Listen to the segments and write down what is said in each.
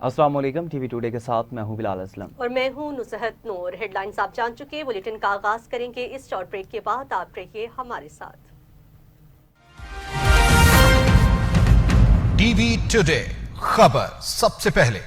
السلام علیکم، T V today کے ساتھ میں ہوں بلال اسلم اور میں ہوں نصحت نور۔ ہیڈ لائنز آپ جان چکے، بلیٹن کا آغاز کریں گے اس شارٹ بریک کے بعد، آپ رہیے ہمارے ساتھ۔ ٹی وی ٹوڈے خبر سب سے پہلے۔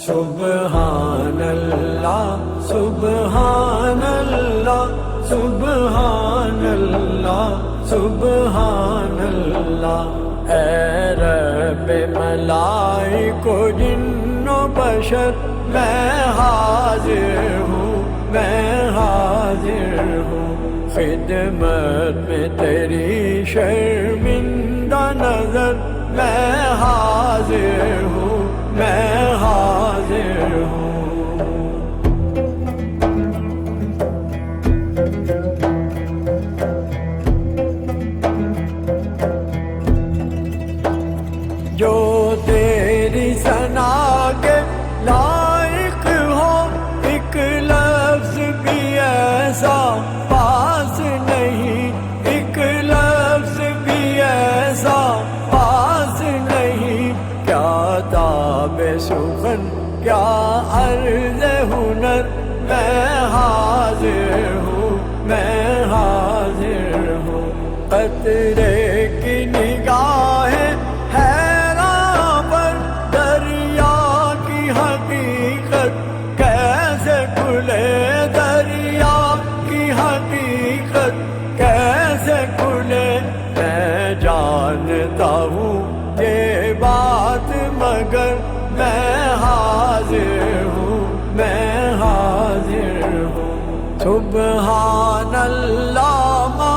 سبحان اللہ سبحان اللہ سبحان اللہ سبحان اللہ، اے رب ملائک و جن و بشر، میں حاضر ہوں میں حاضر ہوں خدمت میں تیری شرمندہ نظر، میں حاضر ہوں میں حاضر ہوں۔ جو تیری ثنا کے لائق ہو، ایک لفظ بھی ایسا پاس نہیں، ایک لفظ بھی ایسا پاس نہیں، کیا تاب سخن کیا عرض ہنر، میں حاضر ہوں میں حاضر ہوں۔ قطرے کی نگاہ حیران پر دریا کی حقیقت کیسے کھلے، دریا کی حقیقت کیسے کھلے، میں جانتا ہوں یہ بات مگر میں حاضر ہوں میں حاضر ہوں۔ سبحان اللہ ما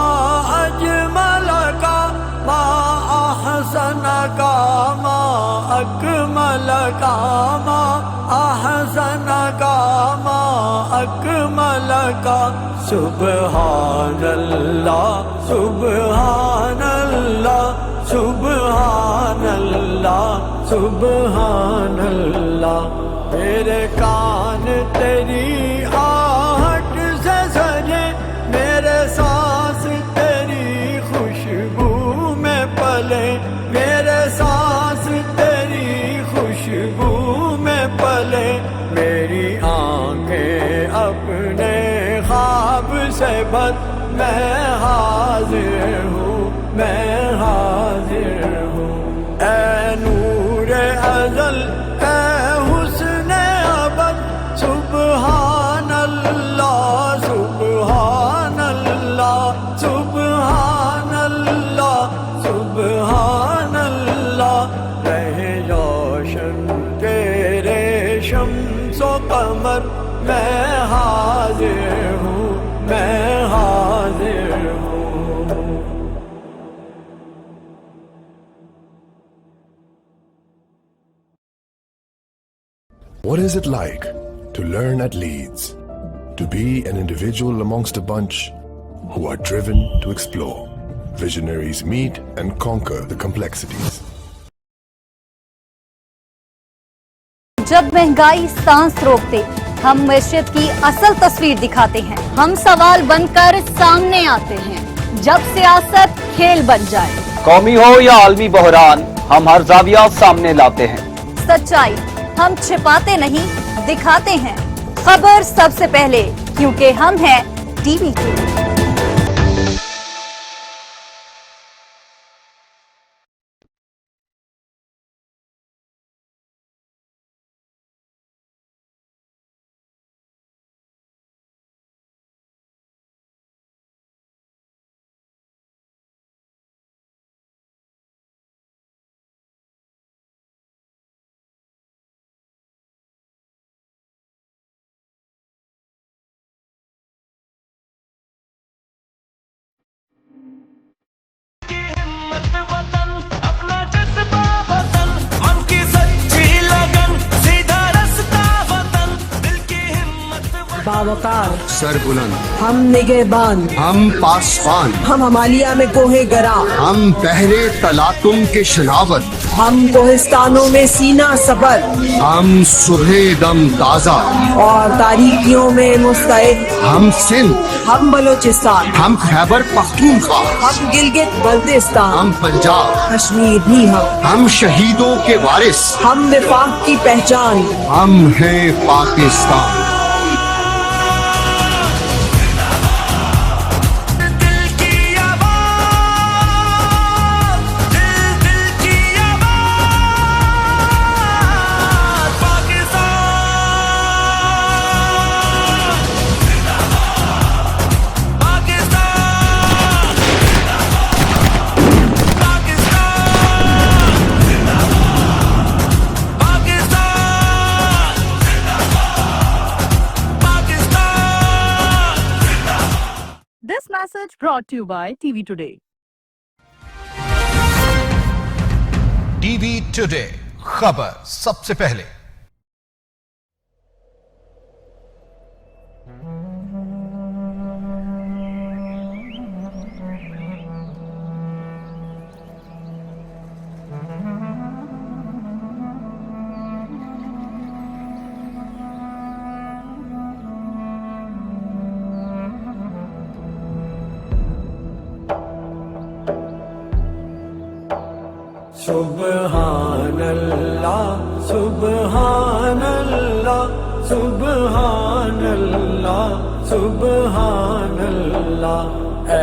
اجمل کا ما احسن کا ما اکمل کا ما احسن کا ما اکمل کا، سبحان اللہ سبحان اللہ سبحان اللہ سبحان اللہ۔ میرے کان تیری آہٹ سے سجے، میرے سانس تیری خوشبو میں پلے، میرے سانس تیری خوشبو میں پلے، میری آنکھیں اپنے خواب سے بھر، میں حاضر ہوں میں حاضر ہوں۔ اے نور ازل اے حسن ابد، سبحان اللہ سبحان اللہ سبحان اللہ سبحان اللہ، رہے روشن تیرے شمس و قمر، میں حاضر ہوں میں حاضر ہوں۔ What is it like to learn at Leeds? To be an individual amongst a bunch who are driven to explore. Visionaries meet and conquer the complexities. جب مہنگائی سانس روکتے، ہم معیشت کی اصل تصویر دکھاتے ہیں، ہم سوال بن کر سامنے آتے ہیں جب سیاست کھیل بن جائے، قومی ہو یا عالمی بحران، ہم ہر زاویہ سامنے لاتے ہیں۔ سچائی ہم چھپاتے نہیں دکھاتے ہیں، خبر سب سے پہلے کیونکہ ہم ہیں ٹی وی बावकार, सर बुलंद, हम निगहबान, हम पासवान, हम हमालिया में कोहे गरा, हम बहरे तलातुम के शनावत, हम कोहिस्तानों में सीना सबर हम सुबह दम ताजा, और तारीकियों में मुस्तैद, हम सिंध, हम बलोचिस्तान, हम खैबर पख्तूनख्वा, हम गिलगित बल्तिस्तान, हम पंजाब, कश्मीर भी हम शहीदों के वारिस, हम विफाक की पहचान, हम हैं Pakistan. This message brought to you by TV Today. TV today खबर सबसे पहले। सुब्हानल्लाह सुब्हानल्लाह सुब्हानल्लाह सुब्हानल्लाह, ऐ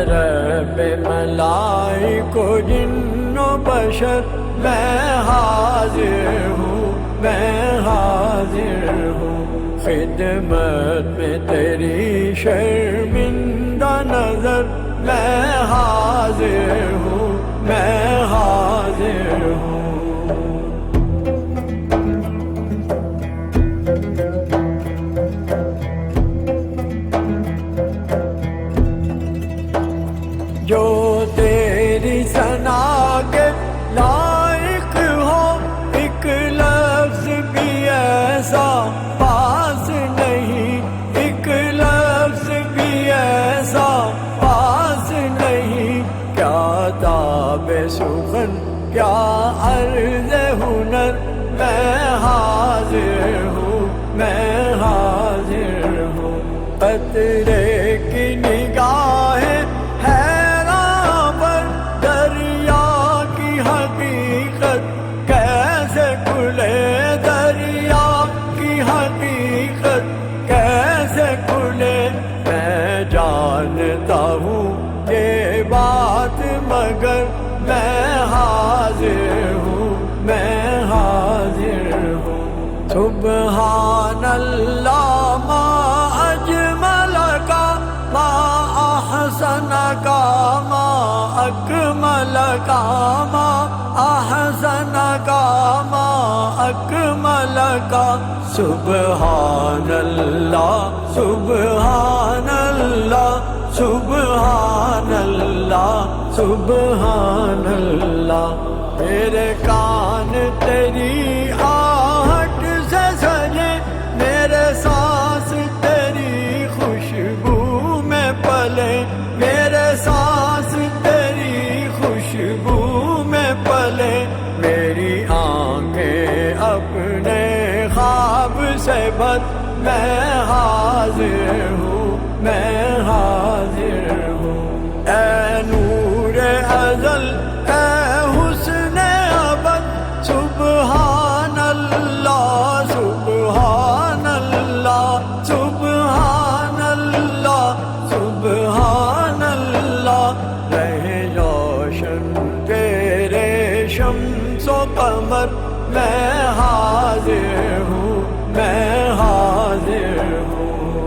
रब मलाइको जिन्नो बशर, मैं हाजिर हूँ, मैं हाजिर हूँ खिदमत में तेरी शर्मिंदा नजर, मैं हाजिर हूँ, मैं हाजिर हूँ। जो तेरी सना के लायक हो, एक लफ्ज भी ऐसा पास नहीं, एक लफ्ज भी ऐसा पास नहीं, क्या ताबे सुखन क्या अर्ज़ हुनर, मैं हाजिर हूँ, मैं हाजिर हूँ। कतरे की निगाहें हैरां पर, दरिया की हकीकत कैसे खुले, दरिया की हकीकत कैसे खुले, मैं जानता हूँ ये बात मगर मैं हाजिर हूँ, मैं हाजिर हूँ। सुब्हानल्लाह मा अजमल का, मा अहसन का, मा अकमल का, मा अहसन का, मा अकमल का। सुब्हानल्लाह सुब्हानल्लाह सुब्हानल्लाह सुब्हानल्लाह, मेरे कान तेरी आहट से सजे, मेरे सांस तेरी खुशबू में पले, मेरे सांस तेरी खुशबू में पले, मेरी आंखें अपने ख्वाब से भर, मैं हाजिर हूँ, मैं हाजिर हूँ। ऐ नूरे अज़ल, ऐ हुस्ने अबद, सुब्हानल्लाह सुब्हानल्लाह सुब्हानल्लाह सुब्हानल्लाह, रहे रोशन तेरे शम्सो कमर, मैं हाजिर हूँ, मैं हाजिर हूँ।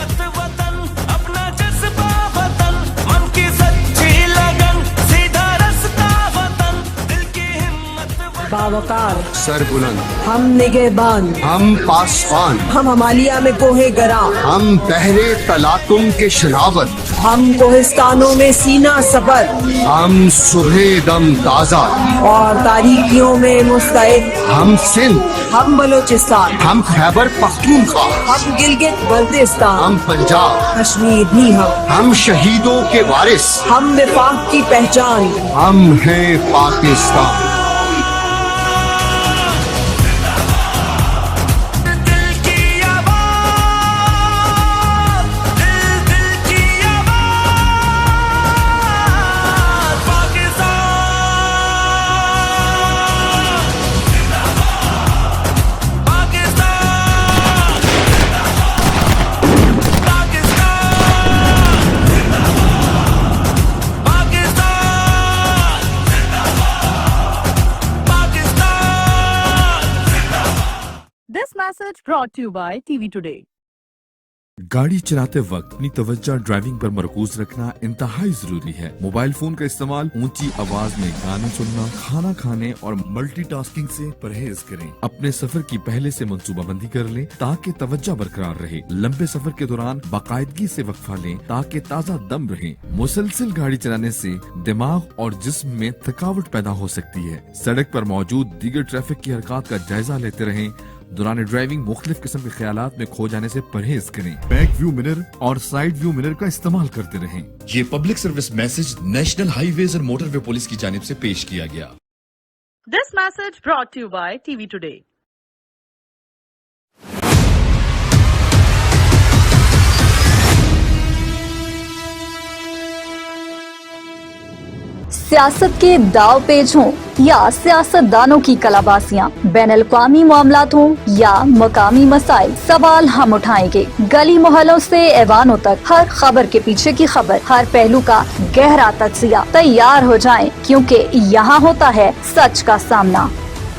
हिम्मत वतन अपना जज्बा वतन मन की सच्ची लगन सीधा रास्ता वतन दिल की हिम्मत वतन बावकार सर बुलंद, हम निगहबान, हम पासवान, हम हमालिया में कोहे गरा, हम बहरे तलातुम के शरावत, हम कोहिस्तानों में सीना सबर हम सुबह दम ताजा, और तारीकियों में मुस्तैद, हम सिंध, हम बलोचिस्तान, हम खैबर पख्तूनख्वा, हम गिलगित बल्तिस्तान, हम पंजाब, कश्मीर भी हम शहीदों के वारिस, हम विफाक की पहचान, हम हैं पाकिस्तान। दिल की आवाज दिल की आवाज Pakistan Pakistan Pakistan Pakistan This message brought to you by TV Today. गाड़ी चलाते वक्त अपनी तवज्जो ड्राइविंग पर मरकूज रखना इंतहाई जरूरी है। मोबाइल फोन का इस्तेमाल ऊंची आवाज में गाने सुनना, खाना खाने और मल्टीटास्किंग से परहेज करें। अपने सफर की पहले से मंसूबाबंदी कर लें ताकि तवज्जो बरकरार रहे। लंबे सफर के दौरान बाकायदगी से वक्फा लें ताकि ताज़ा दम रहे। मुसलसल गाड़ी चलाने से दिमाग और जिस्म में थकावट पैदा हो सकती है। सड़क पर मौजूद दीगर ट्रैफिक की हरकत का जायजा लेते रहें। दौरान ड्राइविंग मुख्तलिफ किस्म के ख्यालात में खो जाने से परहेज करें। बैक व्यू मिरर और साइड व्यू मिरर का इस्तेमाल करते रहें। ये public service message national highways और मोटरवे पुलिस की जानिब से पेश किया गया। This message brought to you by TV Today. सियासत के दाव पेच हों या सियासतदानों की कलाबाजियां, बैनुल-अक़वामी मामलात हों या मकामी मसाइल, सवाल हम उठाएंगे। गली मोहल्लों से ऐवानों तक हर खबर के पीछे की खबर, हर पहलू का गहरा तज्जिया। तैयार हो जाएं क्योंकि यहाँ होता है सच का सामना।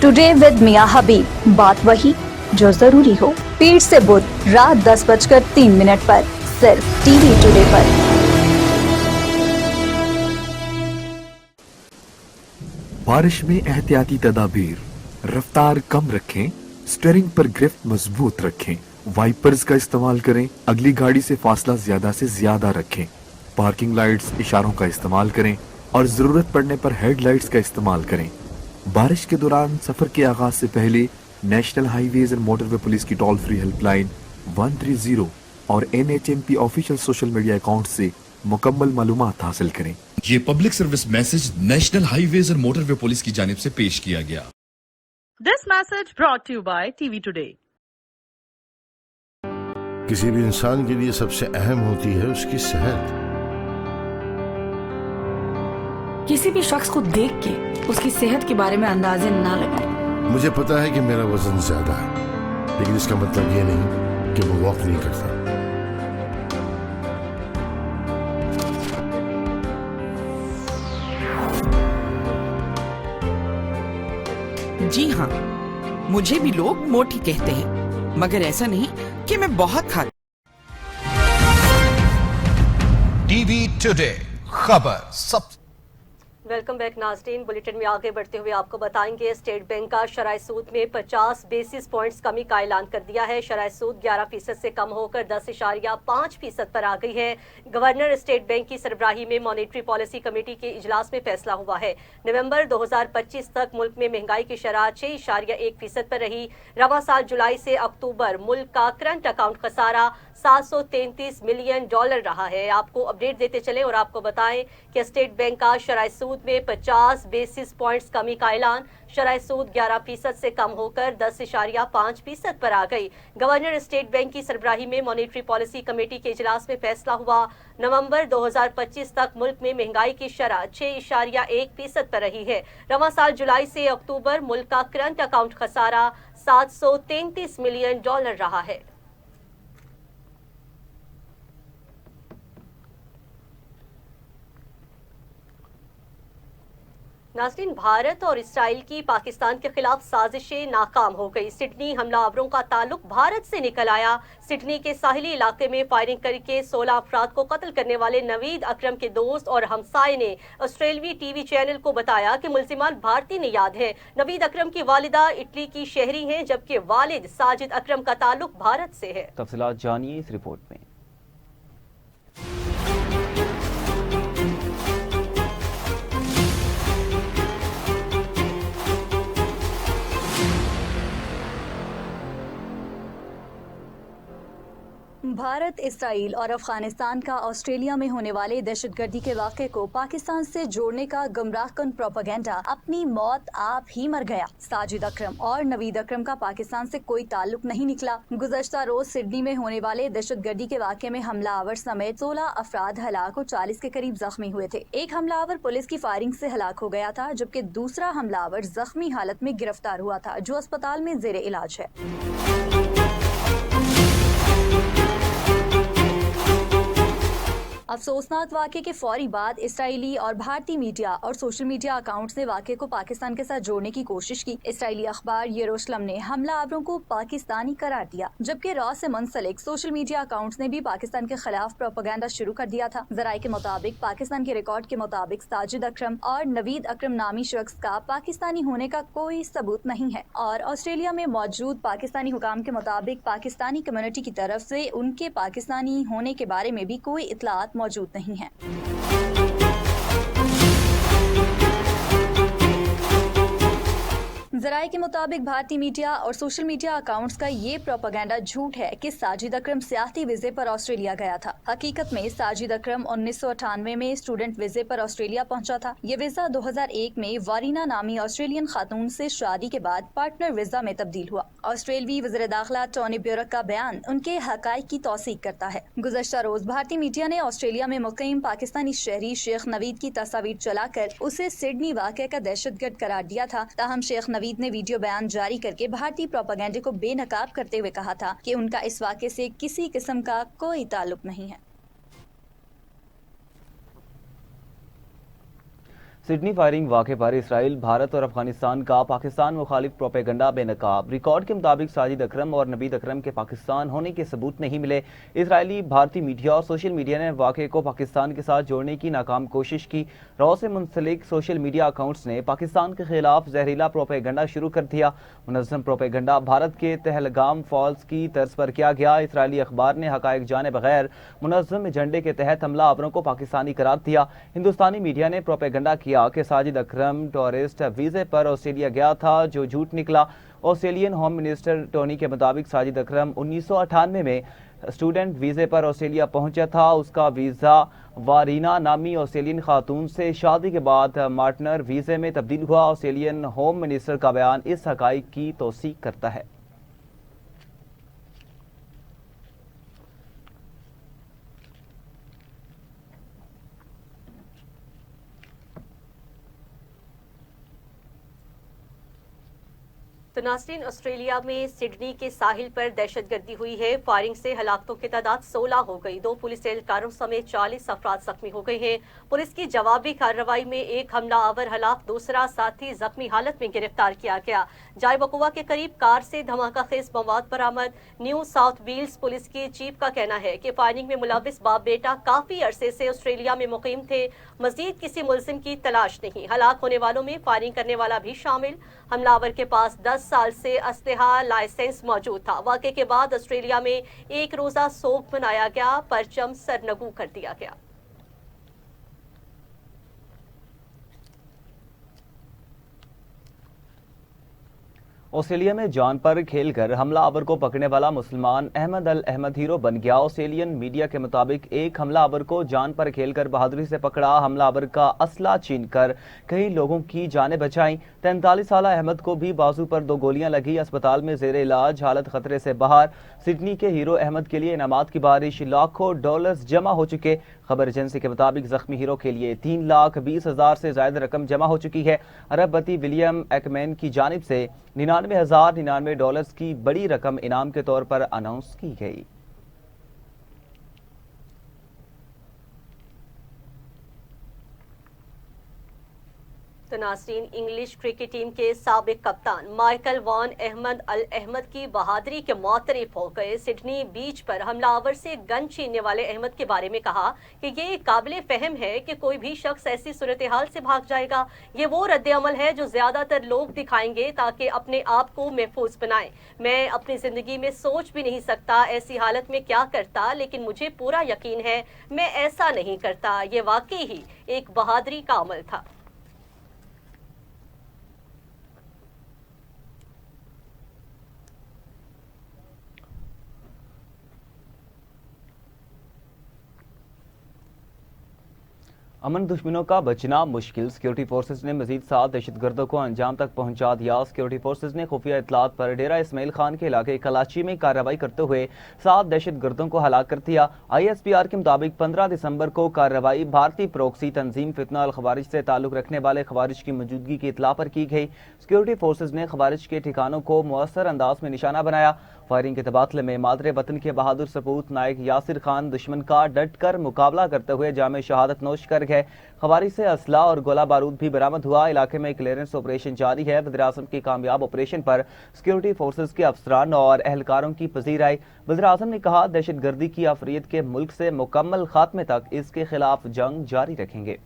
टुडे विद मियां हबीब, बात वही जो जरूरी हो। पीर से बुध रात 10:03 पर सिर्फ टीवी टुडे पर। बारिश में एहतियाती तदाबीर, रफ्तार कम रखें, स्टीयरिंग पर गिरफ्त मजबूत रखें, वाइपर्स का इस्तेमाल करें, अगली गाड़ी से फासला ज्यादा से ज्यादा रखें, पार्किंग लाइट्स इशारों का इस्तेमाल करें और जरूरत पड़ने पर हेडलाइट्स का इस्तेमाल करें। बारिश के दौरान सफर के आगाज से पहले national highways and motorway police की टोल फ्री हेल्पलाइन 130 और NHMP official social media account से मुकम्मल मालूमात हासिल करें। ये public service message national highways और मोटरवे पुलिस की जानिब से पेश किया गया। This message brought to you by TV Today. किसी भी इंसान के लिए सबसे अहम होती है उसकी सेहत। किसी भी शख्स को देख के उसकी सेहत के बारे में अंदाजे ना लगाएं। मुझे पता है कि मेरा वजन ज्यादा है, लेकिन इसका मतलब ये नहीं कि मैं वॉक नहीं करता। जी हाँ, मुझे भी लोग मोटी कहते हैं, मगर ऐसा नहीं कि मैं बहुत खा। टीवी टुडे खबर सब। वेलकम बैक नाज़रीन। बुलेटिन में आगे बढ़ते हुए आपको बताएंगे स्टेट बैंक का शरह सूद में 50 बेसिस पॉइंट्स कमी का ऐलान कर दिया है। शरह सूद 11% से कम होकर 10.5% पर आ गई है। गवर्नर स्टेट बैंक की सरबराही में मॉनेटरी पॉलिसी कमेटी के इजलास में फैसला हुआ है। नवंबर 2025 तक मुल्क में महंगाई की शरह 6.1% पर रही। रवां साल जुलाई से अक्टूबर मुल्क का करंट अकाउंट खसारा $733 मिलियन रहा है। आपको अपडेट देते चले और आपको बताएं कि स्टेट बैंक का शरह सूद में 50 बेसिस पॉइंट्स कमी का ऐलान। शरह सूद 11% से कम होकर 10.5% पर आ गई। गवर्नर स्टेट बैंक की सरबराही में मॉनेटरी पॉलिसी कमेटी के इजलास में फैसला हुआ। नवंबर 2025 तक मुल्क में महंगाई की शरह 6.1% पर रही है। रवां साल जुलाई से अक्टूबर मुल्क का करंट अकाउंट खसारा $733 मिलियन रहा है। नाज़रीन, भारत और इसराइल की पाकिस्तान के खिलाफ साजिशें नाकाम हो गई। सिडनी हमलावरों का ताल्लुक भारत से निकल आया। सिडनी के साहिली इलाके में फायरिंग करके 16 अफराद को कत्ल करने वाले नवीद अकरम के दोस्त और हमसाये ने ऑस्ट्रेलवी टीवी चैनल को बताया कि मुल्जिमान भारतीय नियाद हैं। नवीद अकरम की वालिदा इटली की शहरी हैं, जबकि वालिद साजिद अकरम का ताल्लुक भारत से है। तफसीलात जानिए इस रिपोर्ट में। भारत, इसराइल और अफगानिस्तान का ऑस्ट्रेलिया में होने वाले दहशतगर्दी के वाक़े को पाकिस्तान से जोड़ने का गुमराहकुन प्रोपेगेंडा अपनी मौत आप ही मर गया। साजिद अकरम और नवीद अकरम का पाकिस्तान से कोई ताल्लुक नहीं निकला। गुज़श्ता रोज सिडनी में होने वाले दहशतगर्दी के वाक़े में हमलावर समेत 16 अफराद हलाक और 40 के करीब जख्मी हुए थे। एक हमलावर पुलिस की फायरिंग से हलाक हो गया था, जबकि दूसरा हमलावर जख्मी हालत में गिरफ्तार हुआ था, जो अस्पताल में जेर इलाज है। अफसोसनाक वाक़े के फौरी बाद इसराइली और भारतीय मीडिया और सोशल मीडिया अकाउंट्स ने वाक़े को पाकिस्तान के साथ जोड़ने की कोशिश की। इसराइली अखबार येरूशलम ने हमलावरों को पाकिस्तानी करार दिया, जबकि रॉ से मुंसलिक सोशल मीडिया अकाउंट्स ने भी पाकिस्तान के खिलाफ प्रोपेगेंडा शुरू कर दिया था। ज़राए के मुताबिक पाकिस्तान के रिकॉर्ड के मुताबिक साजिद अकरम और नवीद अकरम नामी शख्स का पाकिस्तानी होने का कोई सबूत नहीं है और ऑस्ट्रेलिया में मौजूद पाकिस्तानी हुकाम के मुताबिक पाकिस्तानी कम्युनिटी की तरफ से उनके पाकिस्तानी होने के बारे में भी कोई इतलात मौजूद नहीं है। ज़राए के मुताबिक भारतीय मीडिया और सोशल मीडिया अकाउंट्स का ये प्रोपेगेंडा झूठ है कि साजिद अकरम सियासी वीज़े पर ऑस्ट्रेलिया गया था। हकीकत में साजिद अकरम 1998 में स्टूडेंट वीज़े पर ऑस्ट्रेलिया पहुंचा था। ये वीज़ा 2001 में वारीना नामी ऑस्ट्रेलियन खातून से शादी के बाद पार्टनर वीज़ा में तब्दील हुआ। ऑस्ट्रेलवी वज़ीर दाखिला टोनी ब्यूरक का बयान उनके हक़ाइक़ की तौसीक़ करता है। गुज़श्ता रोज भारतीय मीडिया ने ऑस्ट्रेलिया में मुक़ीम पाकिस्तानी शहरी शेख नवीद की तस्वीर चलाकर उसे सिडनी वाक़े का दहशतगर्द करार दिया था। ताहम शेख नवीद ने वीडियो बयान जारी करके भारतीय प्रोपेगेंडे को बेनकाब करते हुए कहा था कि उनका इस वाक़े से किसी किस्म का कोई ताल्लुक नहीं है। सिडनी फायरिंग वाक़े पर इसराइल, भारत और अफगानिस्तान का पाकिस्तान मुखालिफ प्रोपेगेंडा बेनकाब। रिकॉर्ड के मुताबिक साजिद अकरम और नवीद अकरम के पाकिस्तान होने के सबूत नहीं मिले। इसराइली, भारतीय मीडिया और सोशल मीडिया ने वाक़े को पाकिस्तान के साथ जोड़ने की नाकाम कोशिश की। रॉ से मुंसलिक सोशल मीडिया अकाउंट्स ने पाकिस्तान के खिलाफ जहरीला प्रोपेगेंडा शुरू कर दिया। मुनज़्ज़म प्रोपेगेंडा भारत के तहलगाम फॉल्स की तर्ज पर किया गया। इसराइली अखबार ने हक़ाइक़ जाने बगैर मुनज़्ज़म एजेंडे के तहत हमलावरों को पाकिस्तानी करार दिया। हिंदुस्तानी मीडिया ने प्रोपेगेंडा किया कि साजिद अकरम टूरिस्ट वीज़े पर ऑस्ट्रेलिया गया था, जो झूठ निकला। ऑस्ट्रेलियन होम मिनिस्टर टोनी के मुताबिक साजिद अकरम 1998 में स्टूडेंट वीज़े पर ऑस्ट्रेलिया पहुंचा था। उसका वीज़ा वारीना नामी ऑस्ट्रेलियन खातून से शादी के बाद पार्टनर वीज़े में तब्दील हुआ। ऑस्ट्रेलियन होम मिनिस्टर का बयान इस हक़ाइक़ की तौसीक़ करता है। तो नाज़रीन, ऑस्ट्रेलिया में सिडनी के साहिल पर दहशतगर्दी हुई है। फायरिंग से हलाकतों की तादाद 16 हो गई। 2 पुलिस एहलकारों समेत 40 अफराद जख्मी हो गए हैं। पुलिस की जवाबी कार्रवाई में एक हमलावर हलाक, दूसरा साथी जख्मी हालत में गिरफ्तार किया गया। जाय वकुआ के करीब कार से धमाका खेज मवाद बरामद। न्यू साउथ वेल्स पुलिस की चीफ का कहना है कि फायरिंग में मुलविस बाप बेटा काफी अरसे से ऑस्ट्रेलिया में मुकीम थे। मजीद किसी मुलजिम की तलाश नहीं। हलाक होने वालों में फायरिंग करने वाला भी शामिल। हमलावर के पास 10 साल से असलहा लाइसेंस मौजूद था। वाक़े के बाद ऑस्ट्रेलिया में एक रोजा सोग मनाया गया, परचम सरनगू कर दिया गया। ऑस्ट्रेलिया में जान पर खेलकर हमलावर को पकड़ने वाला मुसलमान अहमद अल अहमद हीरो बन गया। ऑस्ट्रेलियन मीडिया के मुताबिक एक हमलावर को जान पर खेलकर बहादुरी से पकड़ा। हमलावर का असला छीनकर कई लोगों की जानें बचाई। 43 साल अहमद को भी बाजू पर 2 गोलियां लगी, अस्पताल में जेर इलाज, हालत खतरे से बाहर। सिडनी के हीरो अहमद के लिए इनामात की बारिश, लाखों डॉलर्स जमा हो चुके। खबर एजेंसी के मुताबिक जख्मी हीरो के लिए 3,20,000 से ज्यादा रकम जमा हो चुकी है। अरबपति विलियम एकमैन की जानिब से $99,099 की बड़ी रकम इनाम के तौर पर अनाउंस की गई। तो नाज़रीन, इंग्लिश क्रिकेट टीम के साबिक कप्तान माइकल वॉन अहमद अल अहमद की बहादुरी के मुतरिफ हो गए। सिडनी बीच पर हमलावर से गन छीनने वाले अहमद के बारे में कहा कि ये काबिल फहम है कि कोई भी शख्स ऐसी सूरत हाल से भाग जाएगा। ये वो रद्द अमल है जो ज्यादातर लोग दिखाएंगे ताकि अपने आप को महफूज बनाएं। मैं अपनी जिंदगी में सोच भी नहीं सकता ऐसी हालत में क्या करता, लेकिन मुझे पूरा यकीन है मैं ऐसा नहीं करता। ये वाकई ही एक बहादुरी का अमल था। अमन दुश्मनों का बचना मुश्किल, सिक्योरिटी फोर्सेज ने मजीद 7 दहशतगर्दों को अंजाम तक पहुंचा दिया। सिक्योरिटी फोर्सेज ने खुफिया इतलात पर डेरा इस्माइल खान के इलाके कलाची में कार्रवाई करते हुए 7 दहशतगर्दों को हलाक कर दिया। ISPR के मुताबिक 15 दिसंबर को कार्रवाई भारतीय प्रोक्सी तंजीम फितना अल खवारिज से ताल्लुक रखने वाले खवारिज की मौजूदगी की इतला पर की गई। सिक्योरिटी फोर्सेज ने खवारिज के ठिकानों को मुअस्सर अंदाज में निशाना बनाया। फायरिंग के तबादले में मादरे वतन के बहादुर सपूत नायक यासिर खान दुश्मन का डट कर मुकाबला करते हुए जामे शहादत नोश कर गए। खवारिज से असला और गोला बारूद भी बरामद हुआ। इलाके में क्लियरेंस ऑपरेशन जारी है। वज़ीर-ए-आज़म की कामयाब ऑपरेशन पर सिक्योरिटी फोर्सेज के अफसरान और एहलकारों की पजीराई। वज़ीर-ए-आज़म ने कहा, दहशतगर्दी की आफरियत के मुल्क से मुकम्मल खात्मे तक इसके खिलाफ जंग जारी रखेंगे।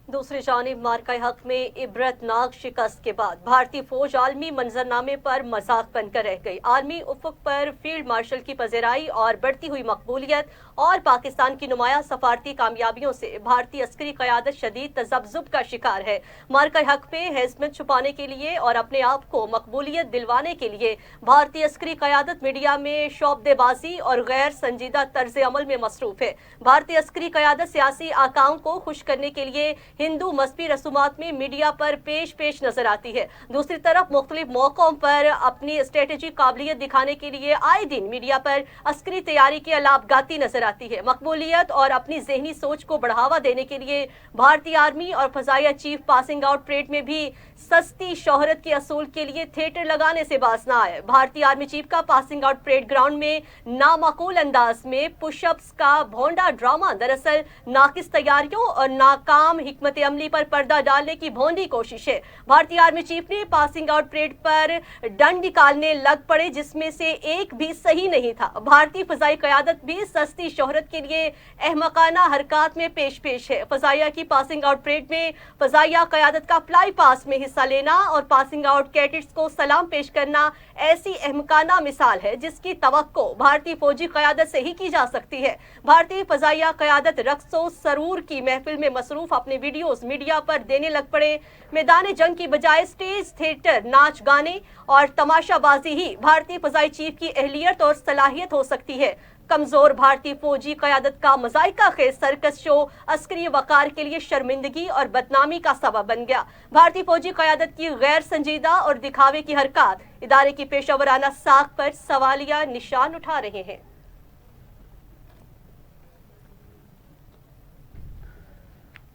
दूसरी जानिब मार्का हक में इबरतनाक शिकस्त के बाद भारतीय फौज आलमी मंजरनामे पर मजाक बनकर रह गई। आलमी उफक पर फील्ड मार्शल की पज़ेराई और बढ़ती हुई मकबूलियत और पाकिस्तान की नुमाया सफारती कामयाबियों से भारतीय अस्करी क़यादत शदीद तज़ब्ज़ुब का शिकार है। मार्का हक में हैज़मत छुपाने के लिए और अपने आप को मकबूलियत दिलवाने के लिए भारतीय अस्करी क़यादत मीडिया में शोबदेबाजी और गैर संजीदा तर्ज अमल में मसरूफ है। भारतीय अस्करी क़यादत सियासी आकाओं को खुश करने के लिए हिंदू मजहबी रसूमात में मीडिया पर पेश नजर आती है। दूसरी तरफ मुख्तलिफ मौकों पर अपनी स्ट्रेटेजी काबिलियत दिखाने के लिए आए दिन मीडिया पर अस्करी तैयारी की अलापगाती नजर आती है। मकबूलियत और अपनी जहनी सोच को बढ़ावा देने के लिए भारतीय आर्मी और फजाइया चीफ पासिंग आउट परेड में भी सस्ती शोहरत के असूल के लिए थिएटर लगाने से बाज ना आए। भारतीय आर्मी चीफ का पासिंग आउट परेड ग्राउंड में नामाकूल अंदाज में पुशअप्स का भोंडा ड्रामा दरअसल नाकिस तैयारियों और नाकाम हिकमत अमली पर पर्दा डालने की भोंडी कोशिश है। भारतीय आर्मी चीफ ने पासिंग आउट परेड पर डंड निकालने लग पड़े जिसमें से एक भी सही नहीं था। भारतीय फजाई क़यादत भी सस्ती शोहरत के लिए अहमकाना हरकत में पेश है। फजाइया की पासिंग आउट परेड में फजाइया क़यादत का फ्लाई पास में हिस्सा लेना और पासिंग आउट कैडेट्स को सलाम पेश करना ऐसी अहमकाना मिसाल है जिसकी तवक्को भारतीय फौजी क़यादत से ही की जा सकती है। भारतीय फजाइया क़यादत रक्सो सरूर की महफिल में मसरूफ अपने वीडियोस मीडिया पर देने लग पड़े। मैदान जंग की बजाय स्टेज थिएटर, नाच गाने और तमाशाबाजी ही भारतीय फजाई चीफ की अहलियत और सलाहियत हो सकती है। कमजोर भारतीय फौजी क़यादत का मज़ाइका खेज सर्कस शो अस्करी वकार के लिए शर्मिंदगी और बदनामी का सबब बन गया। भारतीय फौजी क़यादत की गैर संजीदा और दिखावे की हरकत इदारे की पेशावराना साख पर सवालिया निशान उठा रहे हैं।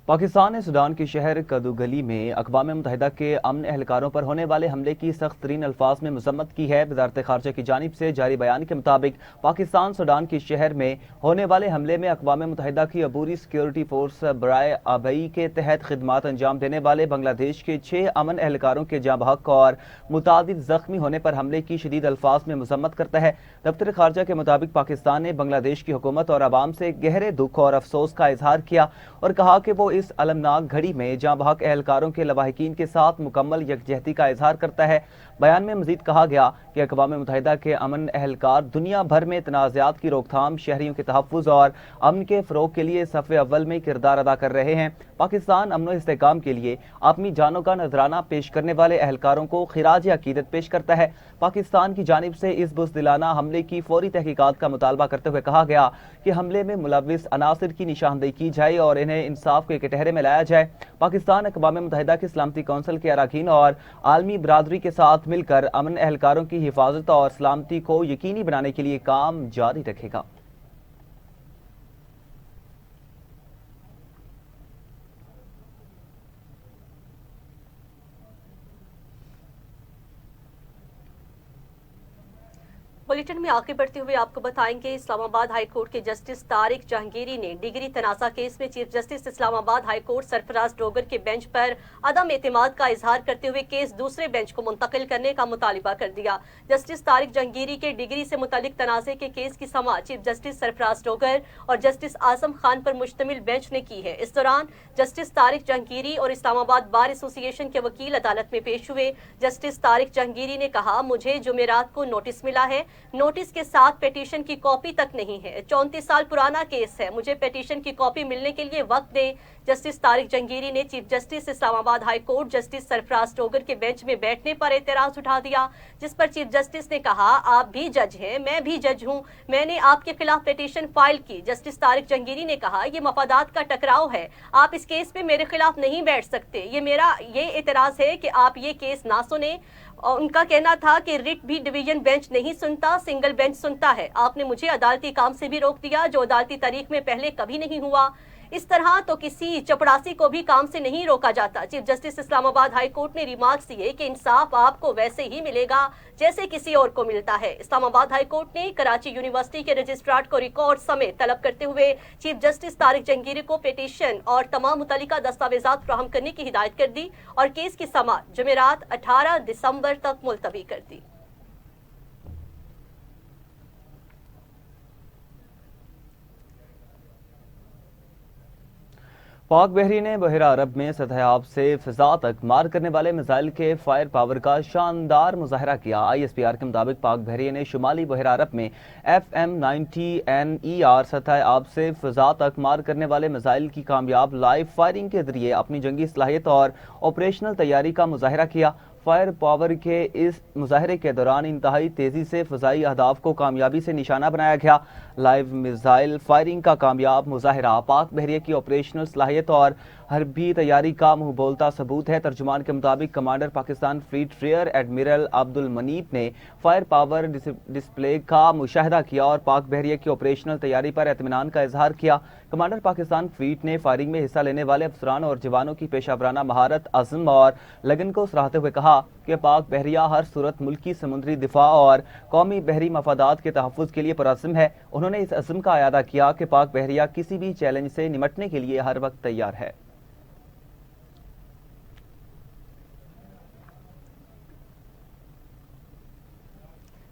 पाकिस्तान ने सूडान के शहर कदुगली में अक़वाम मुत्तहिदा के अमन एहलकारों पर होने वाले हमले की सख्त तरीन अल्फाज में मज़म्मत की है। वज़ारत ख़ारजा की जानिब से जारी बयान के मुताबिक पाकिस्तान सूडान के शहर में होने वाले हमले में अक़वाम मुत्तहिदा की अबूरी सिक्योरिटी फोर्स बराए आबई के तहत खिदमात अंजाम देने वाले बांग्लादेश के 6 अमन एहलकारों के जाँ बहक और मुतादिद ज़ख्मी होने पर हमले की शदीद अल्फाज में मज़म्मत करता है। दफ्तर ख़ारजा के मुताबिक पाकिस्तान ने बांग्लादेश की हुकूमत और आवाम से गहरे दुख और अफसोस का इजहार किया और कहा कि वो इस अलमनाक घड़ी में जाँ बहक एहलकारों के लवाहिकीन के साथ मुकम्मल यकजहती का इजहार करता है। बयान में मजीद कहा गया कि अक़वाम मुत्तहिदा के अमन एहलकार दुनिया भर में तनाज़ात की रोकथाम, शहरियों के तहफ़्फ़ुज़ और अमन के फ़रोग़ के लिए सफ़े अव्वल में किरदार अदा कर रहे हैं। पाकिस्तान अमन व इस्तेहकाम के लिए अपनी जानों का नजराना पेश करने वाले एहलकारों को खिराज अकीदत पेश करता है। पाकिस्तान की जानिब से इस बुज़दिलाना हमले की फौरी तहकीकात का मुतालबा करते हुए कहा गया कि हमले में मुलव्विस अनासिर की निशानदेही की जाए और इन्हें इंसाफ के कटहरे में लाया जाए। पाकिस्तान अक़वाम मुत्तहिदा की सलामती कौंसिल के अरकान और आलमी बरादरी के साथ मिलकर अमन एहलकारों की हिफाजत और सलामती को यकीनी बनाने के लिए काम जारी रखेगा। बुलेटिन में आगे बढ़ते हुए आपको बताएंगे इस्लामाबाद हाई कोर्ट के जस्टिस तारिक जहांगीरी ने डिग्री तनाज़ा केस में chief justice Islamabad high court Sarfaraz Dogar के बेंच पर अदम एतमाद का इजहार करते हुए केस दूसरे बेंच को मुंतकिल करने का मुतालिबा कर दिया। जस्टिस तारिक जहांगीरी के डिग्री से मुतालिक तनाज़े के केस की समाअत चीफ जस्टिस सरफराज डोगर और जस्टिस आजम खान पर मुश्तमिल बेंच ने की है। इस दौरान जस्टिस तारिक जहांगीरी और इस्लामाबाद बार एसोसिएशन के वकील अदालत में पेश हुए। जस्टिस तारिक जहांगीरी ने कहा, मुझे जुमेरात को नोटिस मिला है, नोटिस के साथ पिटीशन की कॉपी तक नहीं है। 34 साल पुराना केस है, मुझे पिटीशन की कॉपी मिलने के लिए वक्त दें। जस्टिस तारिक जहांगीरी ने chief justice Islamabad high court justice Sarfaraz Dogar के बेंच में बैठने पर एतराज उठा दिया, जिस पर चीफ जस्टिस ने कहा, आप भी जज हैं, मैं भी जज हूं, मैंने आपके खिलाफ पिटीशन फाइल की। जस्टिस तारिक जहांगीरी ने कहा, ये मफादात का टकराव है, आप इस केस पे मेरे खिलाफ नहीं बैठ सकते। ये एतराज है कि आप ये केस ना सुने। और उनका कहना था कि रिट भी डिवीजन बेंच नहीं सुनता, सिंगल बेंच सुनता है। आपने मुझे अदालती काम से भी रोक दिया, जो अदालती तारीख में पहले कभी नहीं हुआ। इस तरह तो किसी चपड़ासी को भी काम से नहीं रोका जाता। Chief justice Islamabad high court ने रिमार्क्स दिए कि इंसाफ आपको वैसे ही मिलेगा जैसे किसी और को मिलता है। इस्लामाबाद हाई कोर्ट ने कराची यूनिवर्सिटी के रजिस्ट्रार को रिकॉर्ड समेत तलब करते हुए चीफ जस्टिस तारिक जहांगीरी को पिटीशन और तमाम मुतल्लिका दस्तावेजात फराहम करने की हिदायत कर दी और केस की समाअत जुमेरात 18 दिसंबर तक मुलतवी कर दी। पाक बहरी ने बहरा अरब में सतह आब से फिजा तक मार करने वाले मिसाइल के फायर पावर का शानदार मुजाहरा किया। ISPR के मुताबिक पाक बहरी ने शुमाली बहरा अरब में FM-90NER सतह आब से फिजा तक मार करने वाले मिसाइल की कामयाब लाइव फायरिंग के जरिए अपनी जंगी सलाहियत और ऑपरेशनल तैयारी का मुजाहरा किया। फायर पावर के इस मुजाहरे के दौरान इंतहाई तेजी से फ़िज़ाई अहदाफ को कामयाबी से निशाना बनाया गया। लाइव मिसाइल फायरिंग का कामयाब मुजाहरा पाक बहरिया की ऑपरेशनल सलाहियत और हरबी तैयारी का मुंह बोलता सबूत है। तर्जुमान के मुताबिक commander Pakistan fleet rear admiral Abdul Munib ने फायर पावर डिस्प्ले का मुशाहिदा किया और पाक बहरिया की ऑपरेशनल तैयारी पर इत्मीनान का इजहार किया। कमांडर पाकिस्तान फ्लीट ने फायरिंग में हिस्सा लेने वाले अफसरान और जवानों की पेशावराना महारत, अज़्म और लगन को सराहते हुए कहा कि पाक बहरिया हर सूरत मुल्की समुद्री दिफा और कौमी बहरी मफादात के तहफ़्फ़ुज़ के लिए पुरअज़्म है। उन्होंने इस अज़्म का अयादा किया कि पाक बहरिया किसी भी चैलेंज से निमटने के लिए हर वक्त तैयार है।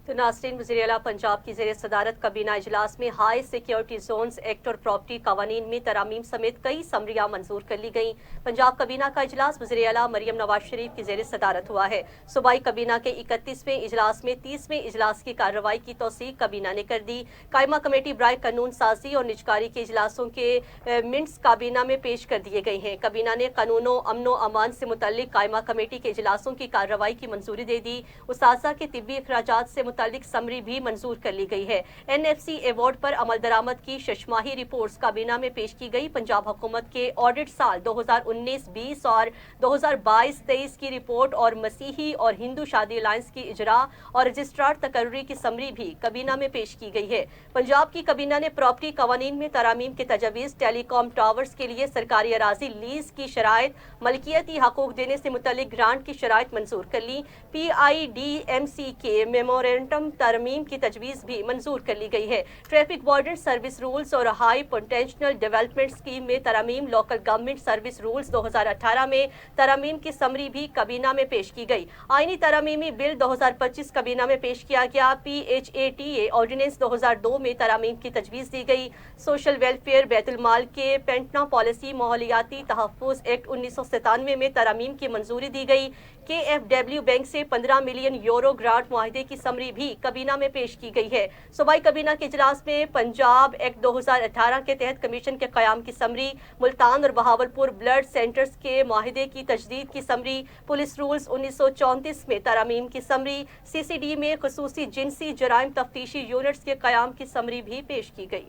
तो नाज़रीन, वज़ीर आला पंजाब की ज़ेर सदारत काबीना इजलास में हाई सिक्योरिटी जोन्स एक्ट और प्रॉपर्टी कवानीन में तरामीम समेत कई समरियाँ मंजूर कर ली गईं। पंजाब काबीना का इजलास वज़ीर आला मरियम नवाज शरीफ की ज़ेर सदारत हुआ है। सूबाई काबीना के 31वें इजलास में 30वें इजलास की कार्रवाई की तौसीक काबीना ने कर दी। कायमा कमेटी बराए कानून साजी और निजकारी के इजलासों के मिनट्स काबीना में पेश कर दिए गए हैं। काबीना ने कानूनों अमनो अमान से मुतल्लिक कायमा कमेटी के इजलासों की कार्रवाई की मंजूरी दे दी। उस्ताज़ा के तिब्बी अखराजात से मुतालिक समरी भी मंजूर कर ली गई है। NFC अवार्ड पर अमल दरामद की शशमाही रिपोर्ट्स काबीना में पेश की गई। पंजाब हुकूमत के ऑडिट साल 2019-20 और 2022-23 की रिपोर्ट और मसीही और हिंदू शादी अलायंस की इजरा और रजिस्ट्रार तकर्री की समरी भी काबीना में पेश की गई है। पंजाब की काबीना ने प्रॉपर्टी कवानीन में तरामीम के तजवीज़, टेलीकॉम टावर्स के लिए सरकारी अराजी लीज की शराइत, मलकियती हकूक देने से मुतल्लिक ग्रांट की शराइत मंजूर कर ली। PIDMC के मेमोरेंडम तरमीम की तजवीज़ भी मंजूर कर ली गई है। ट्रैफिक वार्डेंट सर्विस रूल्स और हाई पोटेंशियल डेवलपमेंट स्कीम में तरामीम, लोकल गवर्नमेंट सर्विस रूल्स 2018 में तरामीम की समरी भी काबीना में पेश की गई। आईनी तरामीमी बिल 2025 काबीना में पेश किया गया। PHATA ऑर्डिनेंस 2002 में तरामीम की तजवीज़ दी गई। सोशल वेलफेयर बैतुल माल के पेंटना पॉलिसी माहौलियाती तहफ़्फ़ुज़ एक्ट 1997 में तरामीम की मंजूरी दी गई। KFW बैंक से 15 मिलियन यूरो ग्रांट मुआहदे की समरी भी काबीना में पेश की गई है। सूबाई काबीना के इजलास में पंजाब एक्ट 2018 के तहत कमीशन के क़याम की समरी, मुल्तान और बहावलपुर ब्लड सेंटर्स के मुआहदे की तजदीद की समरी, पुलिस रूल्स 1934 में तरामीम की समरी, CCD में खुसूसी जिनसी जराइम तफ्तीशी यूनिट्स के क़याम की समरी भी पेश की गई।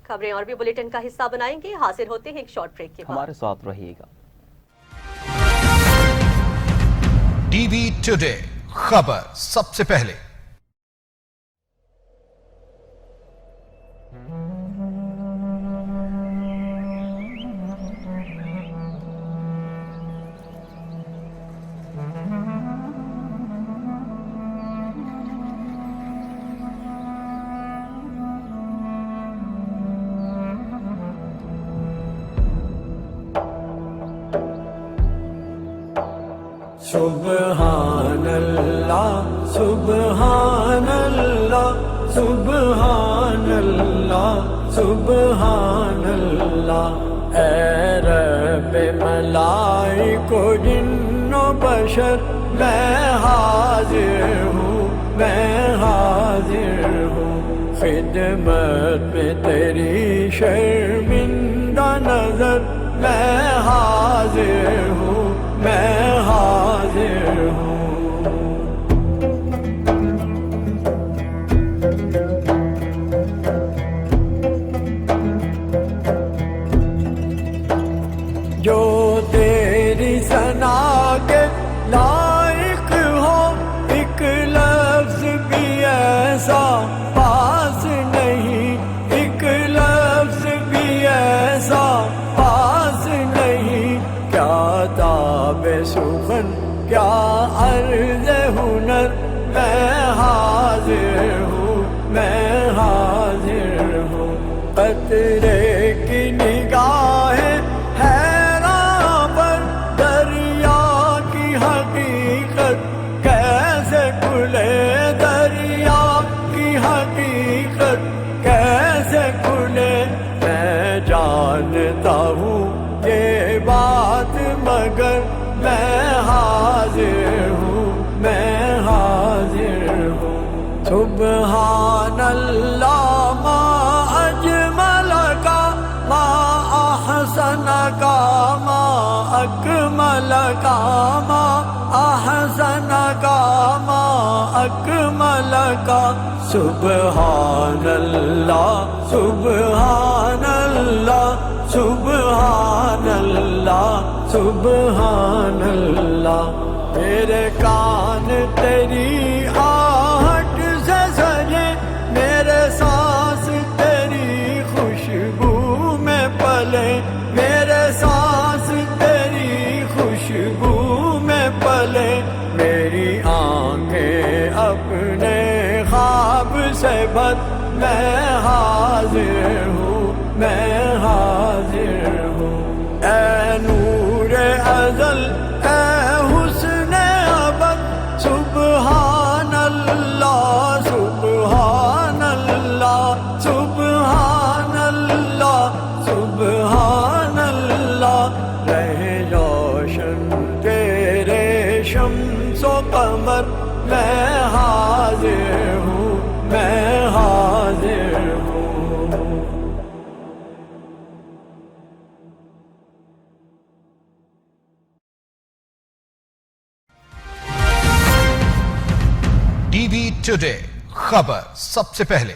खबरें और भी बुलेटिन का हिस्सा बनाएंगे। हाजिर होते हैं एक शॉर्ट ब्रेक के बाद। हमारे साथ रहिएगा। टीवी टुडे खबर सबसे पहले। سبحان اللہ سبحان اللہ سبحان اللہ سبحان اللہ اے رب ملائک و جن و بشر میں حاضر ہوں میں حاضر ہوں خدمت میں تیری شرمندہ نظر میں حاضر ہوں میں حاضر ہوں جو تیری ثنا کے لائق ہو ایک لفظ بھی ایسا پاس نہیں ایک لفظ بھی ایسا پاس نہیں کیا تاب سخن کیا عرض ہنر میں حاضر ہوں میں حاضر ہوں قطرے کی نگاہ حیران پر دریا کی حقیقت کیسے کھلے دریا کی حقیقت کیسے کھلے میں جانتا ہوں یہ بات مگر میں حاضر ہوں میں حاضر ہوں سبحان اللہ ما اجمل کا ما احسن کا ما اکمل کا ما احسن کا ما اکمل کا سبحان اللہ سبحان اللہ سبحان اللہ سبحان اللہ میرے کان تیری آہٹ سے سجے میرے سانس تیری خوشبو میں پلے میرے سانس تیری خوشبو میں پلے میری آنکھیں اپنے خواب سے بد میں حاضر ہوں میں حاضر ہوں اے نور ازل اے حسن ابد سبحان اللہ سبحان اللہ سبحان اللہ سبحان اللہ رہے روشن تیرے شمس و قمر میں حاضر ہوں میں حاضر ہوں ٹی وی ٹوڈے خبر سب سے پہلے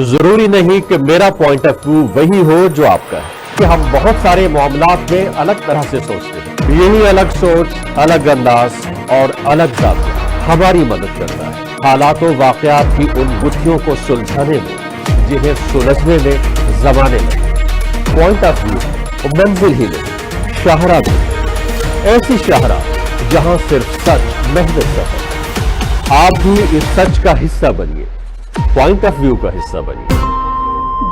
ضروری نہیں کہ میرا پوائنٹ آف ویو وہی ہو جو آپ کا ہے کہ ہم بہت سارے معاملات میں الگ طرح سے سوچتے ہیں یہی الگ سوچ الگ انداز اور الگ ذات ہماری مدد کرتا ہے حالات و واقعات کی ان گتھیوں کو سلجھانے میں جنہیں سلجھنے میں زمانے میں پوائنٹ آف ویو منزل ہی نہیں شاہراہ بھی ایسی شاہراہ جہاں صرف سچ محنت کا ہے آپ بھی اس سچ کا حصہ بنیے پوائنٹ آف ویو کا حصہ بنیے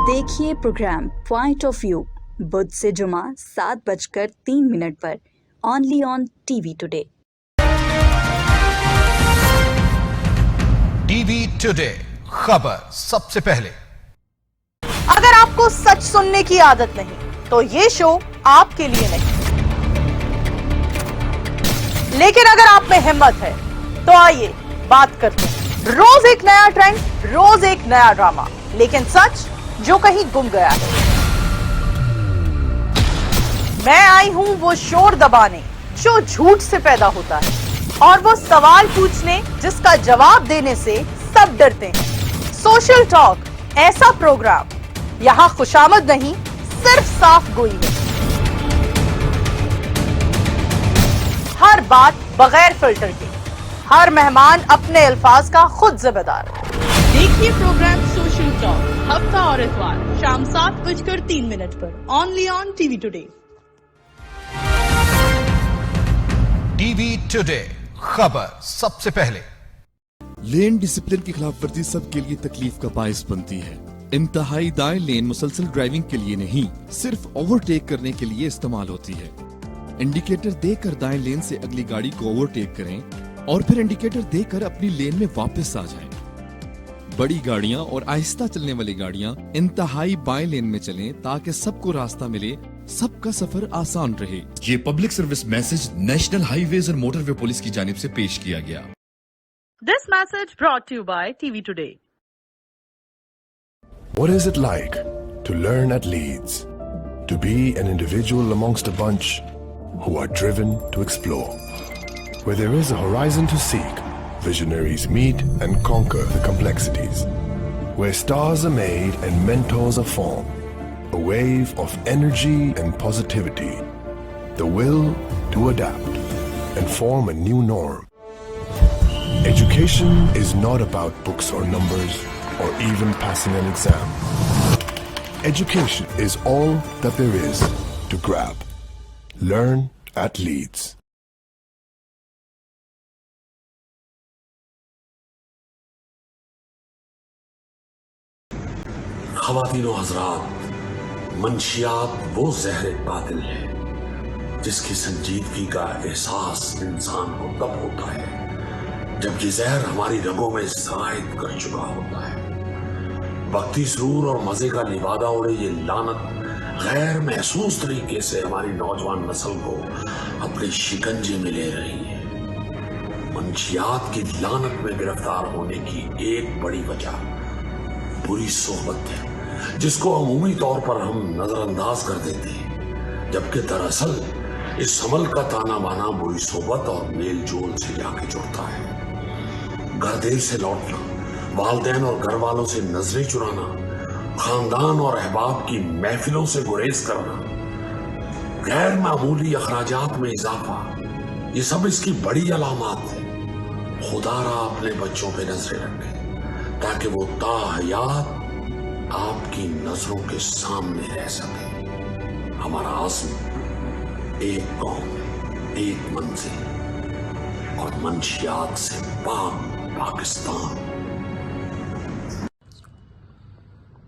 دیکھیے پروگرام پوائنٹ آف ویو بدھ سے جمعہ 7:03 پر only on TV Today TV Today خبر سب سے پہلے اگر آپ کو سچ سننے کی عادت نہیں تو یہ شو آپ کے لیے نہیں لیکن اگر آپ میں ہمت ہے تو آئیے بات کرتے ہیں روز ایک نیا ٹرینڈ روز ایک نیا ڈرامہ لیکن سچ جو کہیں گم گیا ہے میں آئی ہوں وہ شور دبانے جو جھوٹ سے پیدا ہوتا ہے اور وہ سوال پوچھنے جس کا جواب دینے سے سب ڈرتے ہیں سوشل ٹاک ایسا پروگرام یہاں خوشامد نہیں صرف صاف گوئی ہے ہر بات بغیر فلٹر کے ہر مہمان اپنے الفاظ کا خود ذمہ دار دیکھیے پروگرام سوشل ٹاک ہفتہ اور اتوار شام 7:03 پر only on TV Today TV Today خبر سب سے پہلے لین ڈسپلن کی خلاف ورزی سب کے لیے تکلیف کا باعث بنتی ہے انتہائی دائیں لین مسلسل ڈرائیونگ کے لیے نہیں صرف اوورٹیک کرنے کے لیے استعمال ہوتی ہے इंडिकेटर देकर दाएं लेन से अगली गाड़ी को ओवरटेक करें और फिर इंडिकेटर देकर अपनी लेन में वापस आ जाएं। बड़ी गाड़ियां और आहिस्ता चलने वाली गाड़ियां इंतहाई बाएं लेन में चलें ताकि सबको रास्ता मिले, सबका सफर आसान रहे। ये public service message national highways और मोटरवे पुलिस की जानिब से पेश किया गया। This message brought to you by TV Today. What is it like to learn at Leeds? To be an individual amongst a bunch who are driven to explore. Where there is a horizon to seek, visionaries meet and conquer the complexities. Where stars are made and mentors are formed. A wave of energy and positivity. The will to adapt and form a new norm. Education is not about books or numbers or even passing an exam. Education is all that there is to grab. Learn at Leeds. ख़वातीन और हज़रात, मंशियात वो ज़हर कातिल है जिसकी संजीदगी का एहसास इंसान को तब होता है जब ये जहर हमारी रगों में ज़ाहिद कर चुका होता है। वक्ती सुरूर और मजे का लिबादा उड़े ये लानत गैर महसूस तरीके से हमारी नौजवान नस्ल को अपने शिकंजे में ले रही है। मंशियात की लानत में गिरफ्तार होने की एक बड़ी वजह बुरी सोहबत है, जिसको अमूमी तौर पर हम नजरअंदाज कर देते हैं, जबकि दरअसल इस अमल का ताना बाना बुरी सोहबत और मेल जोल से जाके जुड़ता है। घर देर से लौटना, वालदैन और घर वालों से नजरें चुराना, खानदान और अहबाब की महफिलों से गुरेज करना, गैर मामूली अखराजात में इजाफा, ये सब इसकी बड़ी अलामत है। खुदारा अपने बच्चों पे नजरें रखे ताकि वो ताहयात आपकी नजरों के सामने रह सके। हमारा आज़म एक कौम, एक मंजिल और मंशियात से पाक Pakistan.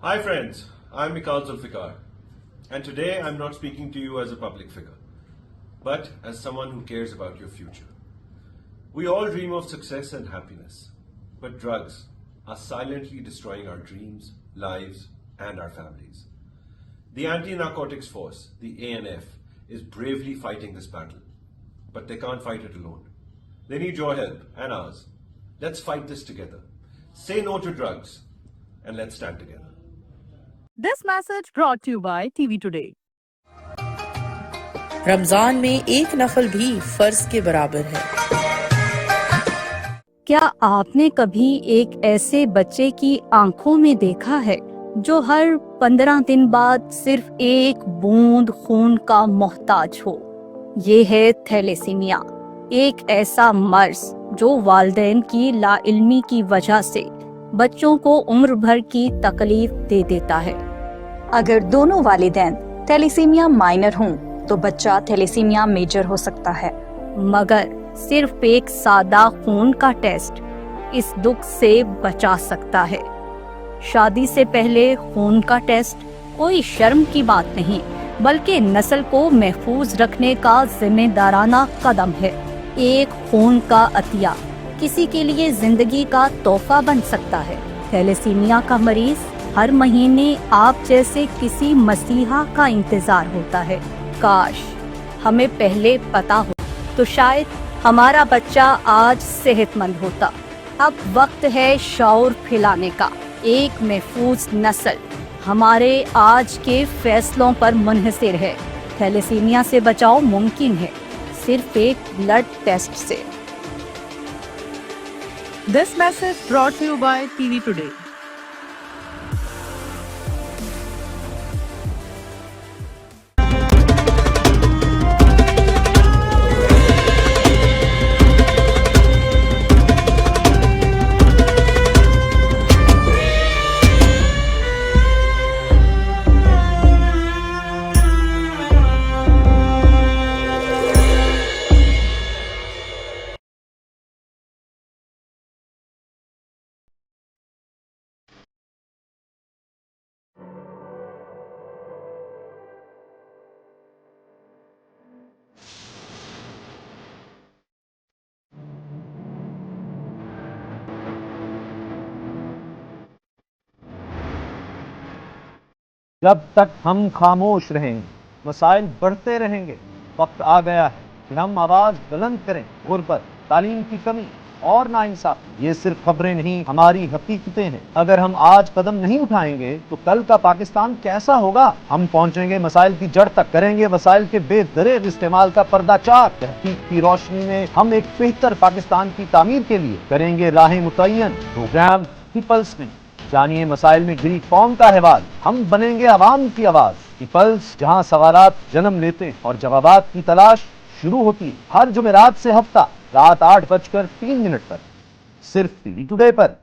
Hi friends, I'm Mikal Zulfikar, and today I'm not speaking to you as a public figure, but as someone who cares about your future. We all dream of success and happiness, but drugs are silently destroying our dreams, lives, and our families. The Anti-Narcotics Force, the ANF, is bravely fighting this battle, but they can't fight it alone. They need your help and ours. Let's fight this together. Say no to drugs, and let's stand together. This message brought to you by TV Today. Ramzan में एक नफल भी फर्ज के बराबर है। क्या आपने कभी एक ऐसे बच्चे की आंखों में देखा है जो हर 15 दिन बाद सिर्फ एक बूंद खून का मोहताज हो? ये है थैलेसीमिया, एक ऐसा मर्ज जो वालिदैन की लाइल्मी की वजह से बच्चों को उम्र भर की तकलीफ दे देता है। अगर दोनों वालिदैन थैलेसीमिया माइनर हों तो बच्चा थैलेसीमिया मेजर हो सकता है, मगर सिर्फ एक सादा खून का टेस्ट इस दुख से बचा सकता है। शादी से पहले खून का टेस्ट कोई शर्म की बात नहीं, बल्कि नस्ल को महफूज रखने का जिम्मेदाराना कदम है। एक खून का अतिया किसी के लिए जिंदगी का तोहफा बन सकता है। थैलेसीमिया का मरीज हर महीने आप जैसे किसी मसीहा का इंतजार होता है। काश हमें पहले पता हो तो शायद हमारा बच्चा आज सेहतमंद होता। अब वक्त है शऊर फैलाने का। एक महफूज नस्ल हमारे आज के फैसलों पर मुनहसिर है। थैलेसीमिया से बचाव मुमकिन है सिर्फ एक ब्लड टेस्ट से। This message brought to you by TV Today. जब तक हम खामोश रहें मसाइल बढ़ते रहेंगे। वक्त आ गया है कि हम आवाज बुलंद करें। गुर्बत, तालीम की कमी और नाइंसाफी ये सिर्फ खबरें नहीं, हमारी हकीकतें हैं। अगर हम आज कदम नहीं उठाएंगे तो कल का पाकिस्तान कैसा होगा? हम पहुंचेंगे मसाइल की जड़ तक, करेंगे वसाइल के बेदरेग इस्तेमाल का पर्दाचार। तहकीक की रोशनी में हम एक बेहतर पाकिस्तान की तामीर के लिए करेंगे राहें मुतय्यन। प्रोग्राम पीपल्स में जानिए मसाइल में घिरी कौम का अहवाल। हम बनेंगे आवाम की आवाज। पीपल्स, जहां सवालात जन्म लेते हैं और जवाबात की तलाश शुरू होती है। हर जुमेरात से हफ्ता रात 8:03 पर सिर्फ टीवी टुडे पर।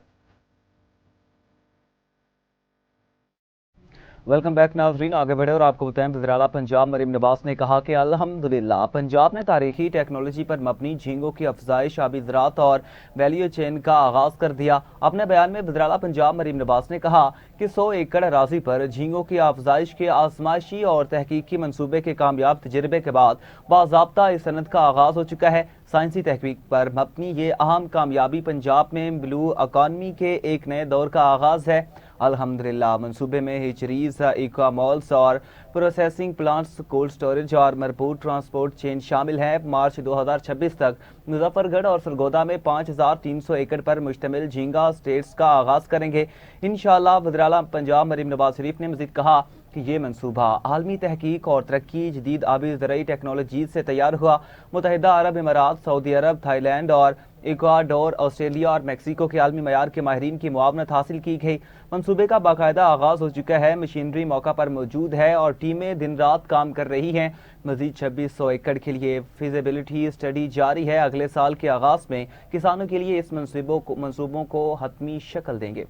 वेलकम बैक नाज़रीन, आगे बढ़े और आपको बताएं वज़ीर-ए-आला पंजाब मरीम नवाज ने कहा कि अल्हम्दुलिल्लाह पंजाब ने तारीखी टेक्नोलॉजी पर मबनी झींगों की अफजाइश, आबी ज़राअत और वैल्यू चेन का आगाज़ कर दिया। अपने बयान में वज़ीर-ए-आला पंजाब मरीम नवाज ने कहा कि 100 एकड़ अराजी पर झींगों की अफजाइश के आजमाइशी और तहकीकी मनसूबे के कामयाब तजर्बे के बाद बाज़ाब्ता इस सनत का आगाज़ हो चुका है। साइंसी तहकीक पर मबनी ये अहम कामयाबी पंजाब में ब्लू इकॉनमी के एक नए दौर का आगाज़ है। अल्हम्दुलिल्लाह मनसूबे में हेचरीज, इको मॉल्स और प्रोसेसिंग प्लांट्स, कोल्ड स्टोरेज और मरबूत ट्रांसपोर्ट चेन शामिल हैं। मार्च 2026 तक मुजफ्फरगढ़ और सरगोदा में 5300 एकड़ पर मुश्तमिल झींगा स्टेट्स का आगाज़ करेंगे इंशाअल्लाह। वज़ीर-ए-आला पंजाब मरीम नवाज शरीफ ने मज़ीद कहा कि ये मनसूबा आलमी तहकीक और तरक्की, जदीद आबी ज़रई टेक्नोलॉजी से तैयार हुआ। मुत्तहिदा अरब इमारात, सऊदी अरब, थाईलैंड और इक्वाडोर, ऑस्ट्रेलिया और मैक्सिको के आलमी मयार के माहिरीन की मुआवनत हासिल की गई। मनसूबे का बाकायदा आगाज़ हो चुका है, मशीनरी मौका पर मौजूद है और टीमें दिन रात काम कर रही हैं। मजीद 2600 एकड़ के लिए फिजिबिलिटी स्टडी जारी है। अगले साल के आगाज़ में किसानों के लिए इस मनसूबों को हतमी शक्ल देंगे।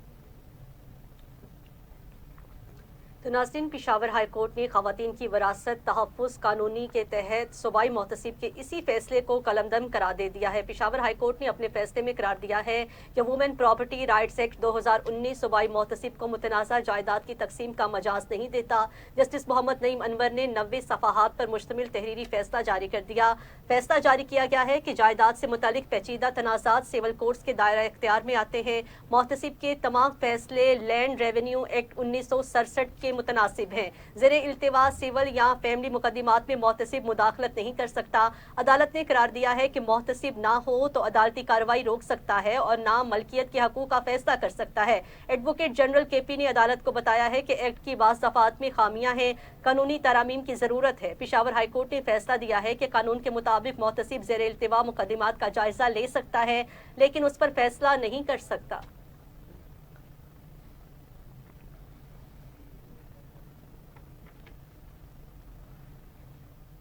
तो नाज़रीन, पेशावर हाई कोर्ट ने खवातीन की वरासत तहफ़्फ़ुज़ कानूनी के तहत सूबाई मोहतसिब के इसी फैसले को कलमदम करार दे दिया है। पेशावर हाई कोर्ट ने अपने फैसले में करार दिया है कि वुमेन प्रॉपर्टी राइट्स एक्ट 2019 सूबाई मोहतसिब को मुतनाज़ा जायदाद की तकसीम का मजाज नहीं देता। जस्टिस मोहम्मद नईम अनवर ने 90 सफ़हात पर मुश्तमिल तहरीरी फैसला जारी कर दिया। फैसला जारी किया गया है कि जायदाद से मुतालिक पेचीदा तनाज़ात सिविल कोर्ट्स के दायरा इख्तियार में आते हैं। मोहतसिब के तमाम फैसले लैंड रेवेन्यू एक्ट 1967 के मुतनासिब हैं। ज़ेरे इल्तिवा सिविल या फैमिली मुकदमात में मोहतसिब मुदाखलत नहीं कर सकता। अदालत ने करार दिया है कि मोहतसिब ना हो तो अदालती कार्रवाई रोक सकता है और ना मलकियत के हकूक़ का फैसला कर सकता है। एडवोकेट जनरल केपी ने अदालत को बताया है कि एक्ट की बाज़ दफ़ात में खामियां हैं, कानूनी तरामीम की ज़रूरत है। पेशावर हाई कोर्ट ने फैसला दिया है कि कानून के मुताबिक मोहतसिब ज़ेरे इल्तिवा मुकदमात का जायज़ा ले सकता है, लेकिन उस पर फैसला नहीं कर सकता।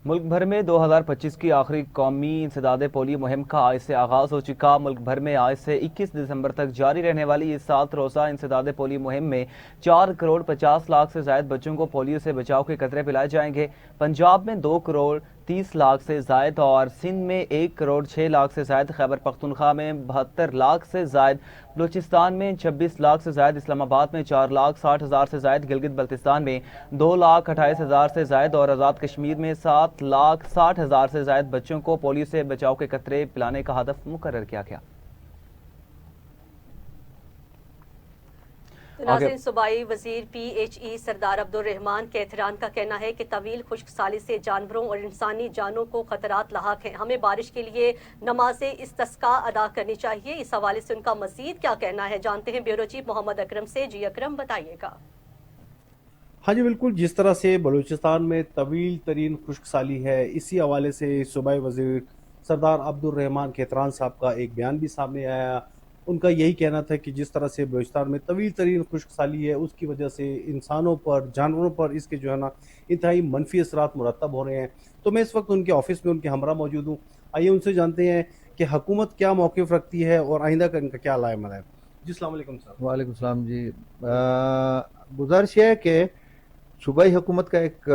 मुल्क भर में 2025 की आखिरी कौमी इंसदादे पोलियो मुहिम का आज से आगाज़ हो चुका। मुल्क भर में आज से 21 दिसंबर तक जारी रहने वाली इस 7 रोज़ा इंसदादे पोलियो मुहिम में 4 करोड़ 50 लाख से ज़ायद बच्चों को पोलियो से बचाव के कतरे पिलाए जाएंगे। पंजाब में 2 करोड़ 30 लाख से ज़ायद और सिंध में 1 करोड़ 6 लाख से ज़ायद, खैबर पख्तूनख्वा में 72 लाख से ज़ायद, बलूचिस्तान में 26 लाख से ज़ायद, इस्लामाबाद में 4 लाख 60 हज़ार से ज़ायद, गिलगित बल्तिस्तान में 2 लाख 28 हज़ार से ज़ायद और आज़ाद कश्मीर में 7 लाख 60 हज़ार से ज़ायद बच्चों को पोलियो से बचाव के कतरे पिलाने का हदफ मुकर्रर किया गया। नाज़रीन, सूबाई वजीर PHE सरदार अब्दुल रहमान कैथरान का कहना है कि तवील खुश्क साली से जानवरों और इंसानी जानों को खतरात लाहक हैं। हमें बारिश के लिए नमाज इस्तिस्का अदा करनी चाहिए। इस हवाले से उनका मजीद क्या कहना है, जानते हैं ब्यूरो चीफ मोहम्मद अकरम से। जी अकरम, बताइएगा। हाँ जी बिल्कुल, जिस तरह से बलूचिस्तान में तवील तरीन खुश्क साली है, इसी हवाले से सूबाई वजीर सरदार अब्दुल रहमान कैथरान साहब का एक बयान भी सामने आया। उनका यही कहना था कि जिस तरह से बलूचिस्तान में तवील तरीन खुश्क साली है, उसकी वजह से इंसानों पर, जानवरों पर इसके जो है ना इंतहाई मनफी असरात मुरतब हो रहे हैं। तो मैं इस वक्त उनके ऑफिस में उनके हमरा मौजूद हूँ। आइए उनसे जानते हैं कि हुकूमत क्या मौक़िफ़ रखती है और आइंदा का इनका क्या लाएमल है। जी अस्सलाम वालेकुम सर। वालेकुम सलाम जी। गुजारिश है कि सूबाई हुकूमत का एक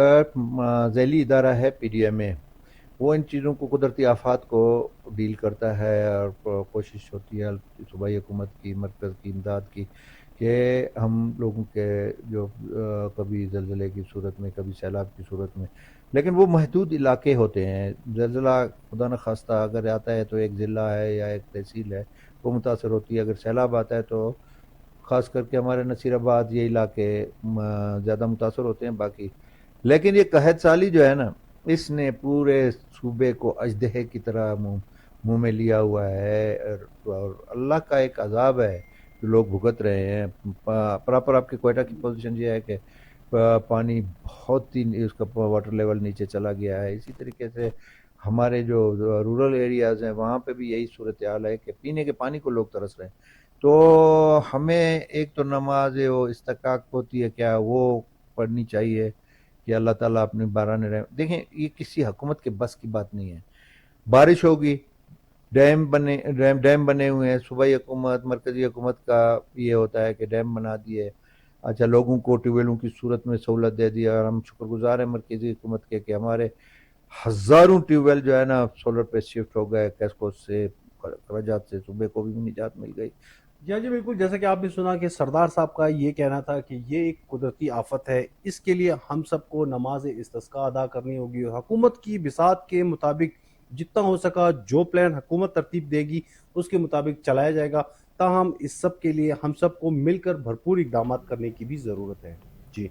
ज़ैली इदारा है PDMA, वो इन चीज़ों को, कुदरती आफात को डील करता है और कोशिश होती है सूबाई हुकूमत की, मरकज़ की इमदाद की कि हम लोगों के जो कभी ज़लज़ले की सूरत में, कभी सैलाब की सूरत में, लेकिन वो महदूद इलाके होते हैं। ज़लज़ला खुदा न खास्ता अगर आता है तो एक ज़िला है या एक तहसील है वो मुतासर होती है, अगर सैलाब आता है तो خاص کر کے ہمارے نصیر آباد یہ علاقے زیادہ متاثر ہوتے ہیں باقی. لیکن یہ قحط سالی جو ہے نا اس نے پورے صوبے کو اژدہے کی طرح منہ میں لیا ہوا ہے اور اللہ کا ایک عذاب ہے جو لوگ بھگت رہے ہیں. پراپر آپ کے کوئٹہ کی پوزیشن یہ ہے کہ پانی بہت ہی اس کا واٹر لیول نیچے چلا گیا ہے. اسی طریقے سے ہمارے جو رورل ایریاز ہیں وہاں پہ بھی یہی صورتحال ہے کہ پینے کے پانی کو لوگ ترس رہے ہیں. تو ہمیں ایک تو نماز وہ استحقاق ہوتی ہے کیا وہ پڑھنی چاہیے کہ اللہ تعالیٰ اپنی باران رحم. دیکھیں یہ کسی حکومت کے بس کی بات نہیں ہے. بارش ہوگی ڈیم بنے ہوئے ہیں. صوبائی حکومت مرکزی حکومت کا یہ ہوتا ہے کہ ڈیم بنا دیے, اچھا لوگوں کو ٹیوب ویلوں کی صورت میں سہولت دے دی. اور ہم شکر گزار ہیں مرکزی حکومت کے کہ ہمارے ہزاروں ٹیوب ویل جو ہے نا سولر پہ شفٹ ہو گئے. کیسکو سے اخراجات سے صوبے کو بھی نجات مل گئی. جی بالکل, جیسا کہ آپ نے سنا کہ سردار صاحب کا یہ کہنا تھا کہ یہ ایک قدرتی آفت ہے, اس کے لیے ہم سب کو نماز استسقاء ادا کرنی ہوگی. حکومت کی بساط کے مطابق جتنا ہو سکا جو پلان حکومت ترتیب دے گی اس کے مطابق چلایا جائے گا. تاہم اس سب کے لیے ہم سب کو مل کر بھرپور اقدامات کرنے کی بھی ضرورت ہے. جی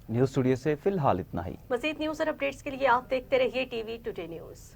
نیوز اسٹوڈیو سے فی الحال اتنا ہی. مزید نیوز اور اپڈیٹس کے لیے آپ دیکھتے رہیے ٹی وی ٹوڈے نیوز.